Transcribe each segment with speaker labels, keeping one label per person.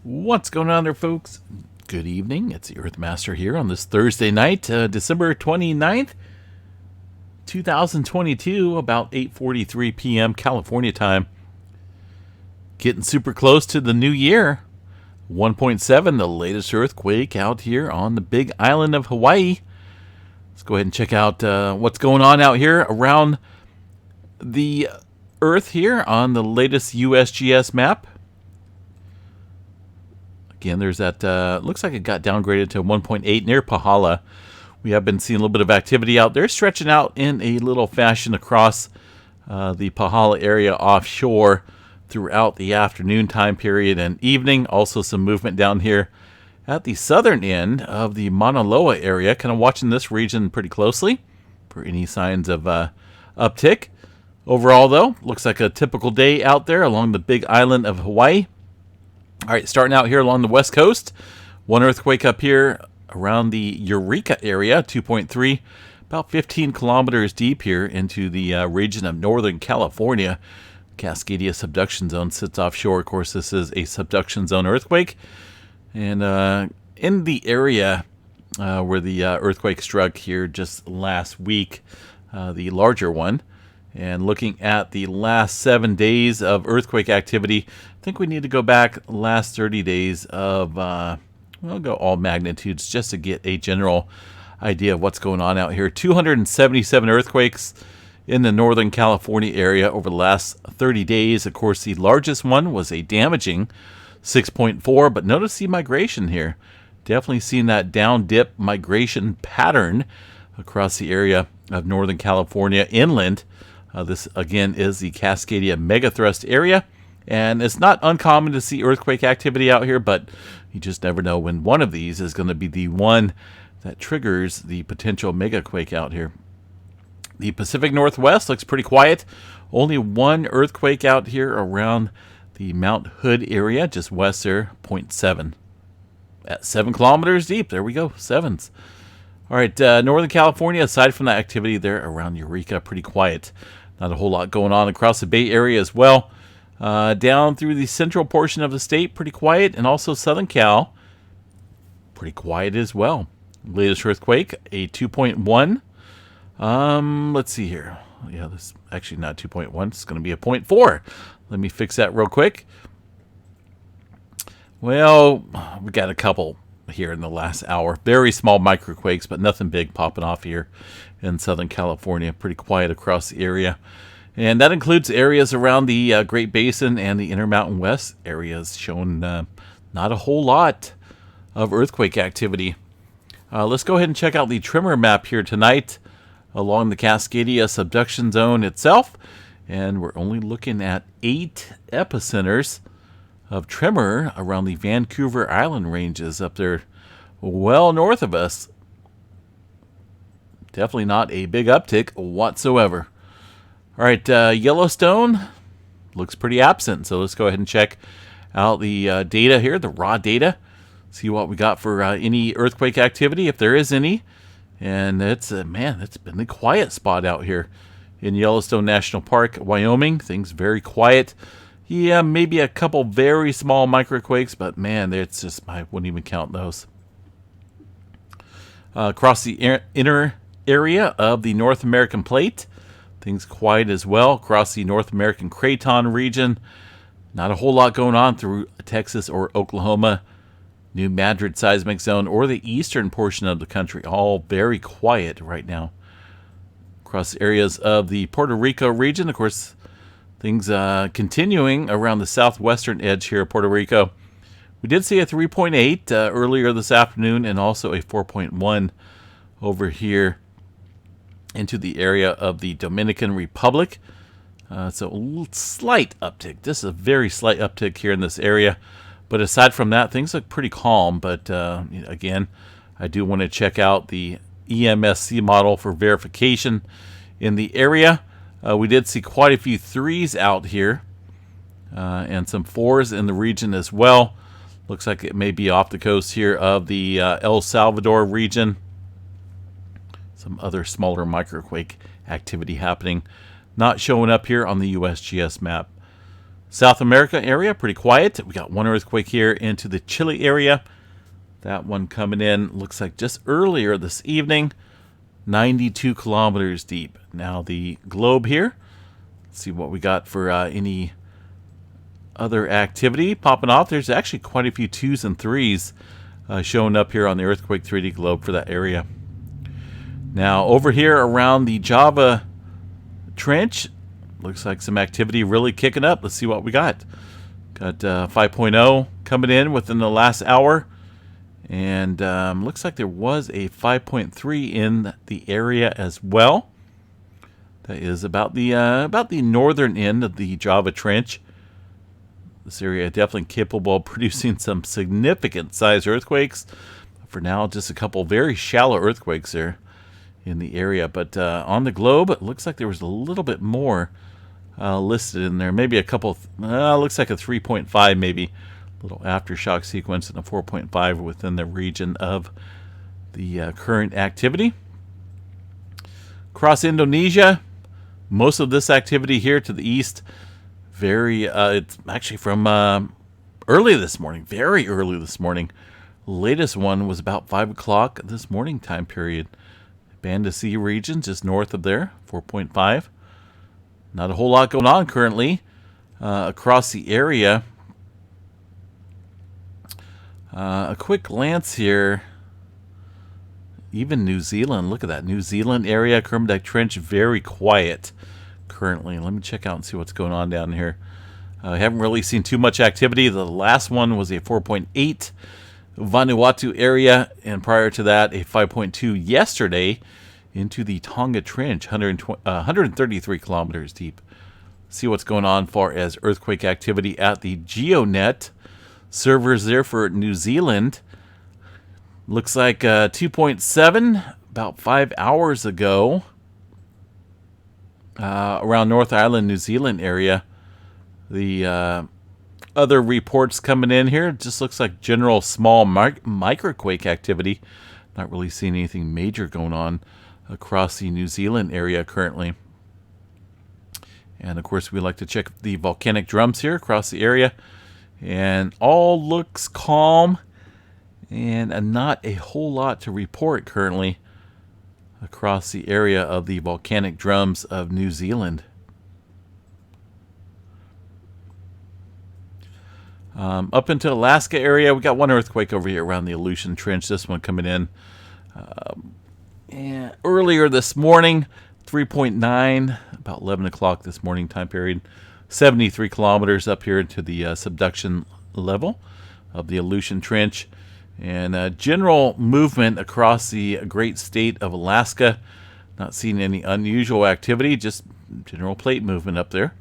Speaker 1: What's going on there, folks? Good evening. It's the Earthmaster here on this Thursday night, December 29th, 2022, about 8:43 p.m. California time. Getting super close to the new year. 1.7, the latest earthquake out here on the big island of Hawaii. Let's go ahead and check out what's going on out here around the Earth here on the latest USGS map. Again, there's that, looks like it got downgraded to 1.8 near Pahala. We have been seeing a little bit of activity out there, stretching out in a little fashion across the Pahala area offshore throughout the afternoon time period and evening. Also some movement down here at the southern end of the Mauna Loa area. Kind of watching this region pretty closely for any signs of uptick. Overall, though, looks like a typical day out there along the big island of Hawaii. All right, starting out here along the west coast, one earthquake up here around the Eureka area, 2.3, about 15 kilometers deep here into the region of Northern California. Cascadia subduction zone sits offshore. Of course, this is a subduction zone earthquake. And in the area where the earthquake struck here just last week, the larger one, and looking at the last 7 days of earthquake activity, I think we need to go back last 30 days of, we'll go all magnitudes just to get a general idea of what's going on out here. 277 earthquakes in the Northern California area over the last 30 days. Of course, the largest one was a damaging 6.4, but notice the migration here. Definitely seeing that down dip migration pattern across the area of Northern California inland. This, again, is the Cascadia megathrust area, and it's not uncommon to see earthquake activity out here, but you just never know when one of these is going to be the one that triggers the potential megaquake out here. The Pacific Northwest looks pretty quiet. Only one earthquake out here around the Mount Hood area, just west there, 0.7. At 7 kilometers deep, there we go, sevens. All right, Northern California, aside from that activity there around Eureka, pretty quiet. Not a whole lot going on across the Bay Area as well. Down through the central portion of the state, pretty quiet. And also Southern Cal, pretty quiet as well. Latest earthquake, a 2.1. Let's see here. Yeah, this is actually not 2.1. It's going to be a 0.4. Let me fix that real quick. Well, we got a couple here in the last hour. Very small microquakes, but nothing big popping off here in Southern California. Pretty quiet across the area. And that includes areas around the Great Basin and the Intermountain West areas, showing not a whole lot of earthquake activity. Let's go ahead and check out the tremor map here tonight along the Cascadia subduction zone itself. And we're only looking at 8 epicenters of tremor around the Vancouver Island ranges up there well north of us. Definitely not a big uptick whatsoever. All right, Yellowstone looks pretty absent, so let's go ahead and check out the data here, the raw data, see what we got for any earthquake activity, if there is any. And it's, man, it's been the quiet spot out here in Yellowstone National Park, Wyoming. Things very quiet. Yeah, maybe a couple very small microquakes, but man, it's just, I wouldn't even count those. Across the inner area of the North American plate, things quiet as well. Across the North American Craton region, not a whole lot going on through Texas or Oklahoma, New Madrid seismic zone, or the eastern portion of the country. All very quiet right now. Across areas of the Puerto Rico region, of course, things continuing around the southwestern edge here of Puerto Rico. We did see a 3.8 earlier this afternoon, and also a 4.1 over here into the area of the Dominican Republic. So a slight uptick. This is a very slight uptick here in this area. But aside from that, things look pretty calm. But again, I do want to check out the EMSC model for verification in the area. We did see quite a few 3s out here and some 4s in the region as well. Looks like it may be off the coast here of the El Salvador region. Some other smaller microquake activity happening. Not showing up here on the USGS map. South America area, pretty quiet. We got one earthquake here into the Chile area. That one coming in, looks like just earlier this evening, 92 kilometers deep. Now the globe here, let's see what we got for any other activity popping off. There's actually quite a few 2s and 3s showing up here on the earthquake 3D globe for that area. Now over here around the Java Trench, looks like some activity really kicking up. Let's see what we got. Got 5.0 coming in within the last hour. And looks like there was a 5.3 in the area as well. That is about the northern end of the Java Trench. This area definitely capable of producing some significant size earthquakes. For now, just a couple very shallow earthquakes there in the area. But on the globe, it looks like there was a little bit more listed in there. Maybe a couple, looks like a 3.5 maybe. Little aftershock sequence and a 4.5 within the region of the current activity. Across Indonesia, most of this activity here to the east, it's actually from early this morning, very early this morning. Latest one was about 5 o'clock this morning time period. Banda Sea region, just north of there, 4.5. Not a whole lot going on currently across the area. A quick glance here. Even New Zealand, look at that. New Zealand area, Kermadec Trench, very quiet currently. Let me check out and see what's going on down here. I haven't really seen too much activity. The last one was a 4.8 Vanuatu area, and prior to that, a 5.2 yesterday into the Tonga Trench, 133 kilometers deep. See what's going on as far as earthquake activity at the GeoNet servers there for New Zealand. Looks like 2.7 about 5 hours ago around North Island, New Zealand area. The other reports coming in here, just looks like general small microquake activity. Not really seeing anything major going on across the New Zealand area currently. And of course we like to check the volcanic drums here across the area. And all looks calm and not a whole lot to report currently across the area of the volcanic drums of New Zealand. Up into Alaska area, we got one earthquake over here around the Aleutian Trench. This one coming in and earlier this morning, 3.9, about 11 o'clock this morning time period. 73 kilometers up here into the subduction level of the Aleutian Trench. And general movement across the great state of Alaska. Not seeing any unusual activity, just general plate movement up there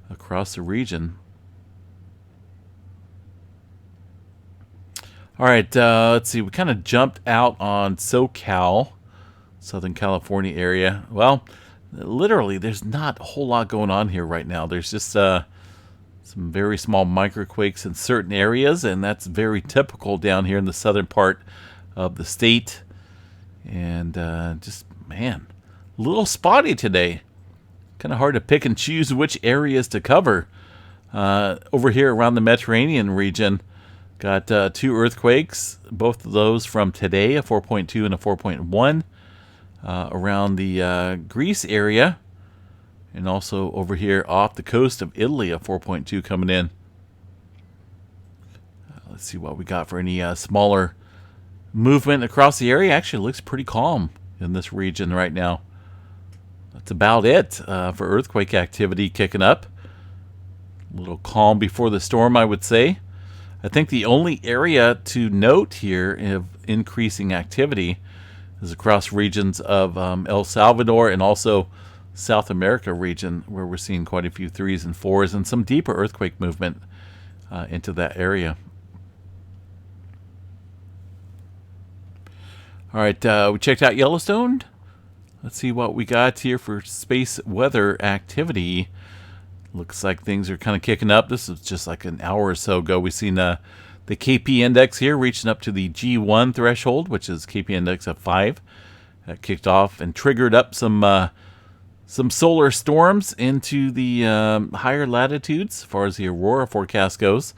Speaker 1: across the region. All right, let's see. We kind of jumped out on SoCal, Southern California area. Well, literally, there's not a whole lot going on here right now. There's just some very small microquakes in certain areas, and that's very typical down here in the southern part of the state. And just, man, a little spotty today. Kind of hard to pick and choose which areas to cover. Over here around the Mediterranean region, got 2 earthquakes, both of those from today, a 4.2 and a 4.1. Around the Greece area, and also over here off the coast of Italy, a 4.2 coming in. Let's see what we got for any smaller movement across the area. Actually looks pretty calm in this region right now. That's about it for earthquake activity kicking up. A little calm before the storm, I would say. I think the only area to note here of increasing activity is across regions of El Salvador and also South America region, where we're seeing quite a few 3s and 4s and some deeper earthquake movement into that area. All right, we checked out Yellowstone. Let's see what we got here for space weather activity. Looks like things are kind of kicking up. This is just like an hour or so ago. We've seen the KP index here reaching up to the G1 threshold, which is KP index of 5. That kicked off and triggered up some Some solar storms into the higher latitudes as far as the aurora forecast goes.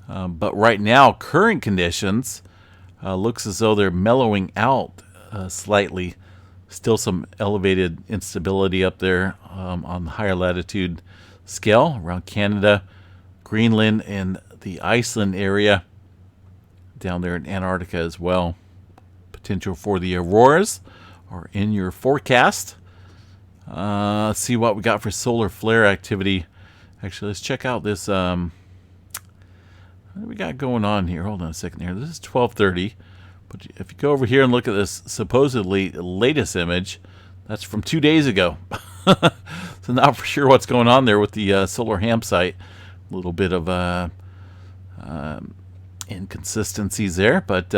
Speaker 1: But right now, current conditions looks as though they're mellowing out slightly. Still some elevated instability up there on the higher latitude scale around Canada, Greenland, and the Iceland area. Down there in Antarctica as well. Potential for the auroras are in your forecast. Let's see what we got for solar flare activity. Actually, let's check out this. What do we got going on here? Hold on a second here. This is 12:30. But if you go over here and look at this supposedly latest image, that's from 2 days ago. So not for sure what's going on there with the solar ham site. A little bit of inconsistencies there, but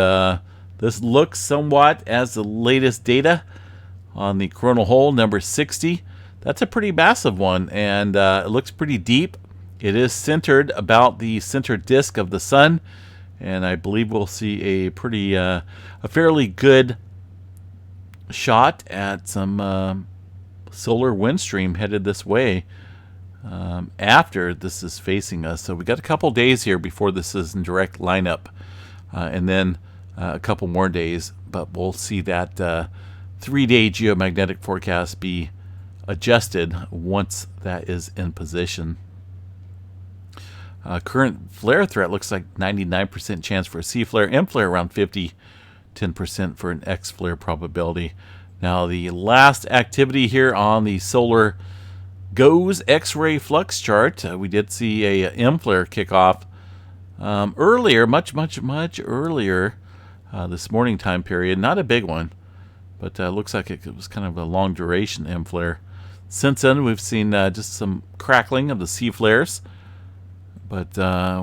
Speaker 1: this looks somewhat as the latest data on the coronal hole number 60. That's a pretty massive one, and it looks pretty deep. It is centered about the center disk of the sun, and I believe we'll see a fairly good shot at some solar wind stream headed this way after this is facing us. So we got a couple days here before this is in direct lineup, and then a couple more days, but we'll see that 3-day geomagnetic forecast be adjusted once that is in position. Current flare threat looks like 99% chance for a C flare, M flare around 50, 10% for an X flare probability. Now the last activity here on the solar GOES X-ray flux chart, we did see a M flare kick off earlier, much earlier this morning time period. Not a big one, but looks like it was kind of a long duration M flare. Since then, we've seen just some crackling of the C flares, but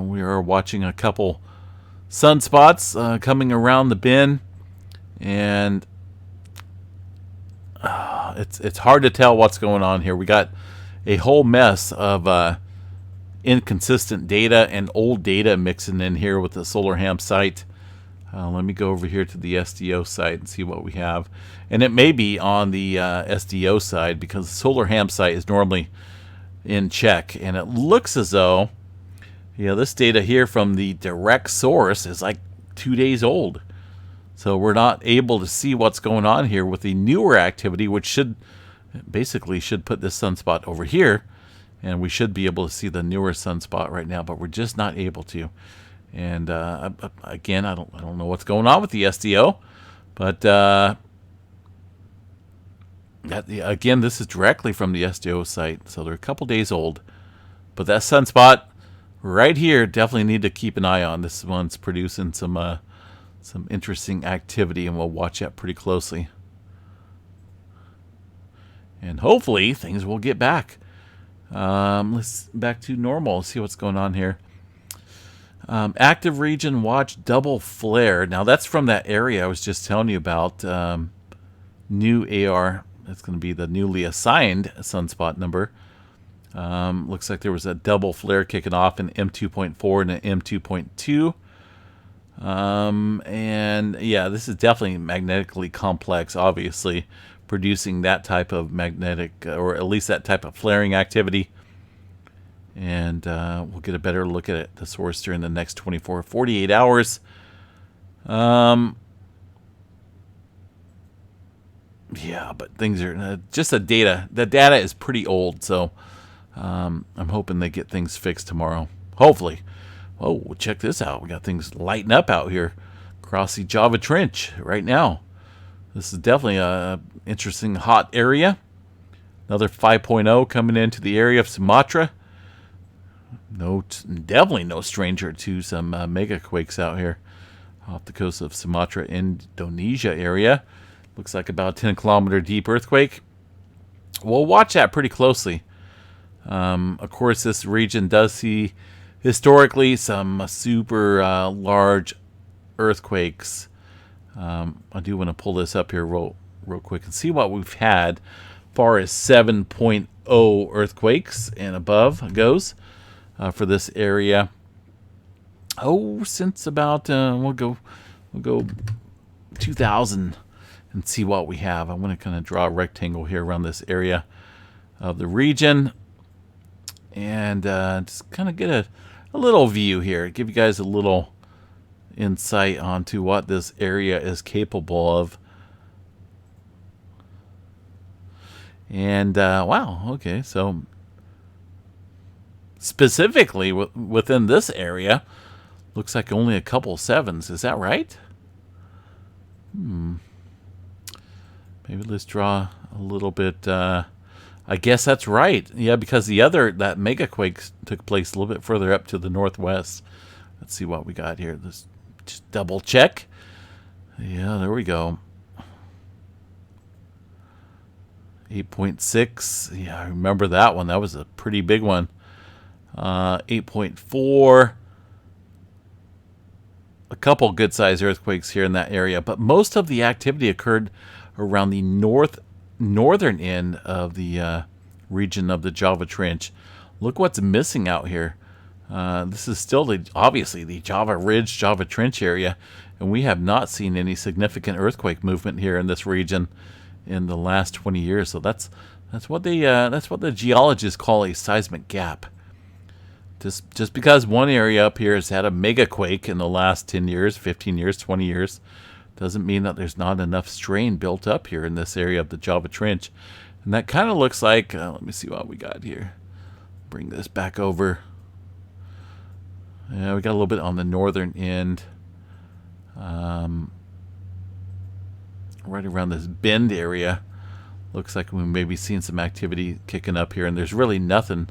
Speaker 1: we are watching a couple sunspots coming around the bend, and it's hard to tell what's going on here. We got a whole mess of inconsistent data and old data mixing in here with the solar ham site. Let me go over here to the SDO site and see what we have. And it may be on the SDO side because the solar ham site is normally in check. And it looks as though, this data here from the direct source is like 2 days old. So we're not able to see what's going on here with the newer activity, which should put this sunspot over here. And we should be able to see the newer sunspot right now, but we're just not able to. And again, I don't know what's going on with the SDO, but again, this is directly from the SDO site, so they're a couple days old. But that sunspot right here, definitely need to keep an eye on. This one's producing some interesting activity, and we'll watch that pretty closely. And hopefully things will get back. Let's back to normal. See what's going on here. Active region watch double flare. Now that's from that area I was just telling you about. New AR. That's going to be the newly assigned sunspot number. Looks like there was a double flare kicking off in M2.4 and an M2.2. And yeah, this is definitely magnetically complex, obviously, producing that type of magnetic, or at least that type of flaring activity. And we'll get a better look at it, the source during the next 48 hours. Yeah, but things are just the data. The data is pretty old, so I'm hoping they get things fixed tomorrow. Hopefully. Oh, check this out. We got things lighting up out here across the Java Trench right now. This is definitely a interesting hot area. Another 5.0 coming into the area of Sumatra. Definitely no stranger to some mega quakes out here off the coast of Sumatra, Indonesia area. Looks like about a 10-kilometer deep earthquake. We'll watch that pretty closely. Of course, this region does see historically some super large earthquakes. I do want to pull this up here real quick and see what we've had far as 7.0 earthquakes and above goes. For this area, since about we'll go 2000 and see what we have. I want to kind of draw a rectangle here around this area. of the region, and just kind of get a little view here, give you guys a little insight onto what this area is capable of. And wow, okay, so specifically within this area, looks like only a couple sevens. Is that right? Maybe let's draw a little bit. I guess that's right. Yeah, because that megaquake took place a little bit further up to the northwest. Let's see what we got here. Let's just double check. Yeah, there we go. 8.6. Yeah, I remember that one. That was a pretty big one. 8.4. A couple good-sized earthquakes here in that area, but most of the activity occurred around the northern end of the region of the Java Trench. Look what's missing out here. This is still obviously the Java Ridge, Java Trench area, and we have not seen any significant earthquake movement here in this region in the last 20 years. So that's what the geologists call a seismic gap. Just because one area up here has had a megaquake in the last 10 years, 15 years, 20 years, doesn't mean that there's not enough strain built up here in this area of the Java Trench. And that kind of looks like, let me see what we got here. Bring this back over. Yeah, we got a little bit on the northern end. Right around this bend area. Looks like we may be seeing some activity kicking up here. And there's really nothing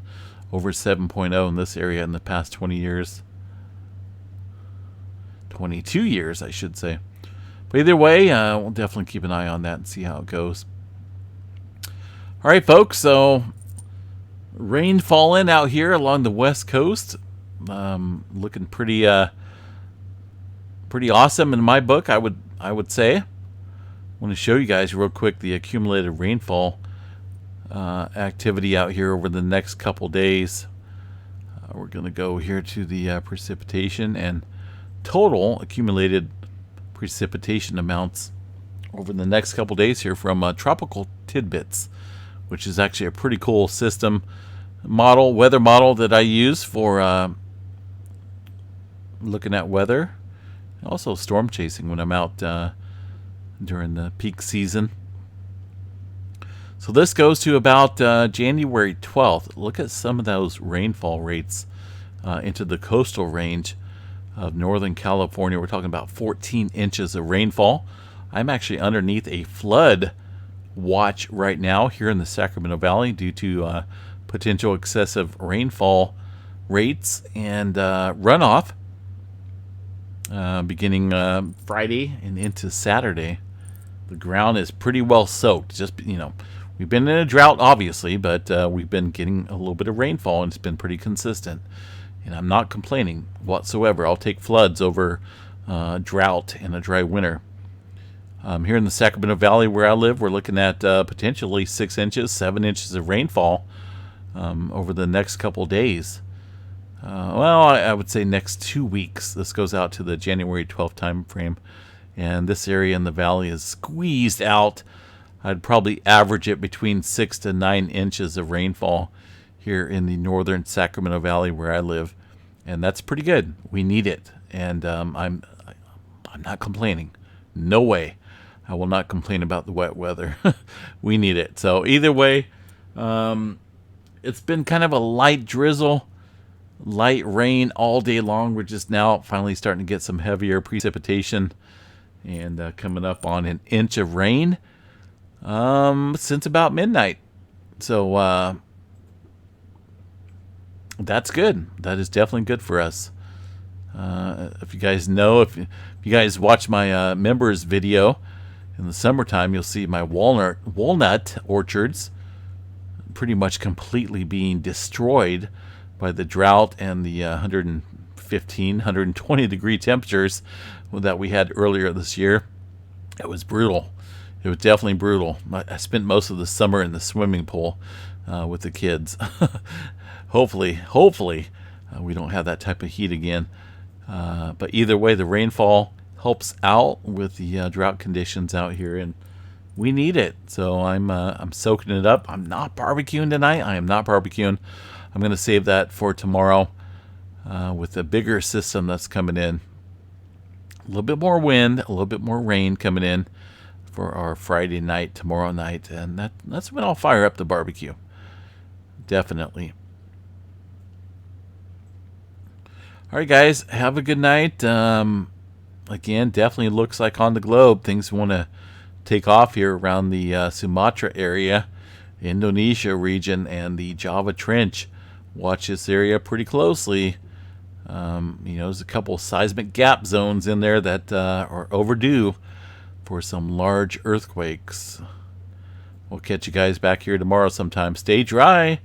Speaker 1: over 7.0 in this area in the past 20 years. 22 years, I should say. But either way, we'll definitely keep an eye on that and see how it goes. All right, folks. So rain falling out here along the west coast. Looking pretty awesome in my book, I would say. I want to show you guys real quick the accumulated rainfall activity out here over the next couple days. We're going to go here to the precipitation and total accumulated precipitation amounts over the next couple days here from Tropical Tidbits, which is actually a pretty cool system weather model that I use for looking at weather, and also storm chasing when I'm out during the peak season. So this goes to about January 12th. Look at some of those rainfall rates into the coastal range of Northern California. We're talking about 14 inches of rainfall. I'm actually underneath a flood watch right now here in the Sacramento Valley due to potential excessive rainfall rates and runoff beginning Friday and into Saturday. The ground is pretty well soaked. Just, we've been in a drought, obviously, but we've been getting a little bit of rainfall, and it's been pretty consistent. And I'm not complaining whatsoever. I'll take floods over drought and a dry winter. Here in the Sacramento Valley where I live, we're looking at potentially 6 inches, 7 inches of rainfall over the next couple days. I would say next 2 weeks. This goes out to the January 12th time frame. And this area in the valley is squeezed out. I'd probably average it between 6 to 9 inches of rainfall here in the northern Sacramento Valley where I live. And that's pretty good. We need it. And I'm not complaining. No way. I will not complain about the wet weather. We need it. So either way, it's been kind of a light drizzle, light rain all day long. We're just now finally starting to get some heavier precipitation and coming up on an inch of rain since about midnight. So that's good. That is definitely good for us. If you guys know, if you guys watch my members video in the summertime, you'll see my walnut orchards pretty much completely being destroyed by the drought and the 115, 120 degree temperatures that we had earlier this year. It was brutal. It was definitely brutal. I spent most of the summer in the swimming pool with the kids. Hopefully, we don't have that type of heat again. But either way, the rainfall helps out with the drought conditions out here in we need it. So I'm soaking it up. I'm not barbecuing tonight. I am not barbecuing. I'm going to save that for tomorrow with the bigger system that's coming in. A little bit more wind, a little bit more rain coming in for our Friday night, tomorrow night, and that's when I'll fire up the barbecue. Definitely. All right, guys, have a good night. Again, definitely looks like on the globe things want to take off here around the Sumatra area, Indonesia region, and the Java Trench. Watch this area pretty closely. There's a couple seismic gap zones in there that are overdue for some large earthquakes. We'll catch you guys back here tomorrow sometime. Stay dry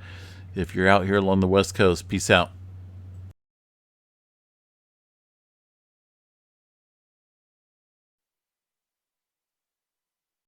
Speaker 1: if you're out here along the West Coast. Peace out.